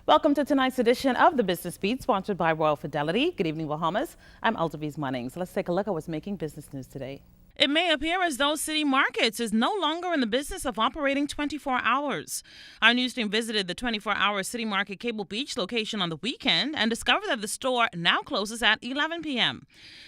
Welcome to tonight's edition of the Business Beat, sponsored by Royal Fidelity. Good evening, Bahamas. I'm Biz Nov. Let's take a look at what's making business news today. It may appear as though City Markets is no longer in the business of operating 24 hours. Our news team visited the 24-hour City Market Cable Beach location on the weekend and discovered that the store now closes at 11 p.m.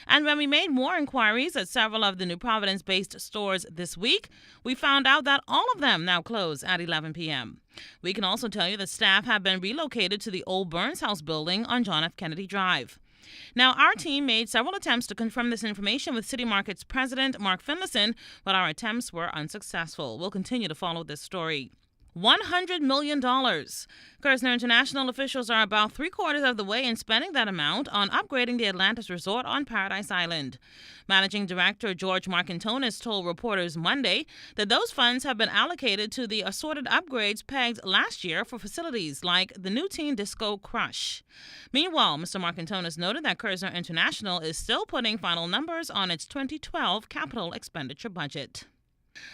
And when we made more inquiries at several of the New Providence-based stores this week, we found out that all of them now close at 11 p.m. We can also tell you that staff have been relocated to the old Burns House building on John F. Kennedy Drive. Now, our team made several attempts to confirm this information with City Market's president, Mark Finlayson, but our attempts were unsuccessful. We'll continue to follow this story. $100 million. Kerzner International officials are about three-quarters of the way in spending that amount on upgrading the Atlantis Resort on Paradise Island. Managing Director George Marcantonis told reporters Monday that those funds have been allocated to the assorted upgrades pegged last year for facilities like the new Teen Disco Crush. Meanwhile, Mr. Marcantonis noted that Kerzner International is still putting final numbers on its 2012 capital expenditure budget.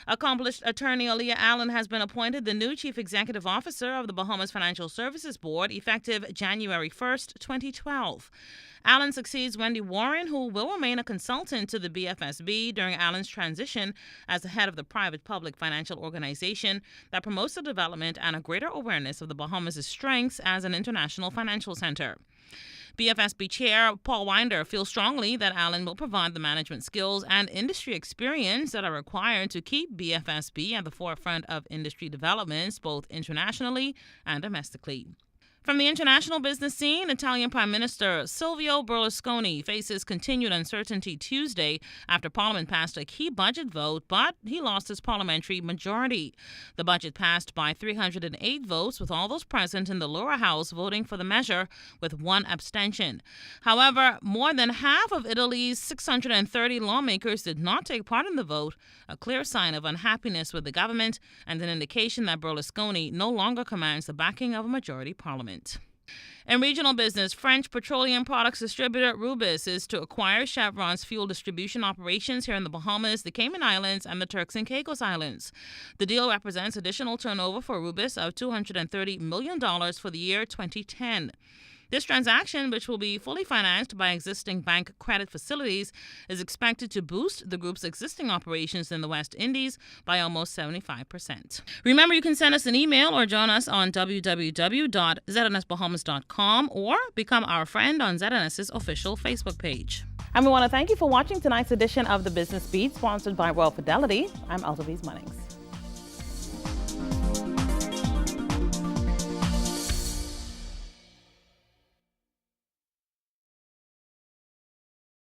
Accomplished attorney Aaliyah Allen has been appointed the new chief executive officer of the Bahamas Financial Services Board effective January 1st, 2012. Allen succeeds Wendy Warren, who will remain a consultant to the BFSB during Allen's transition as the head of the private public financial organization that promotes the development and a greater awareness of the Bahamas' strengths as an international financial center. BFSB Chair Paul Winder feels strongly that Allen will provide the management skills and industry experience that are required to keep BFSB at the forefront of industry developments both internationally and domestically. From the international business scene, Italian Prime Minister Silvio Berlusconi faces continued uncertainty Tuesday after Parliament passed a key budget vote, but he lost his parliamentary majority. The budget passed by 308 votes, with all those present in the lower house voting for the measure, with one abstention. However, more than half of Italy's 630 lawmakers did not take part in the vote, a clear sign of unhappiness with the government and an indication that Berlusconi no longer commands the backing of a majority parliament. In regional business, French petroleum products distributor Rubis is to acquire Chevron's fuel distribution operations here in the Bahamas, the Cayman Islands, and the Turks and Caicos Islands. The deal represents additional turnover for Rubis of $230 million for the year 2010. This transaction, which will be fully financed by existing bank credit facilities, is expected to boost the group's existing operations in the West Indies by almost 75%. Remember, you can send us an email or join us on www.znsbahamas.com or become our friend on ZNS's official Facebook page. And we want to thank you for watching tonight's edition of the Business Beat, sponsored by Royal Fidelity. I'm Biz Nov.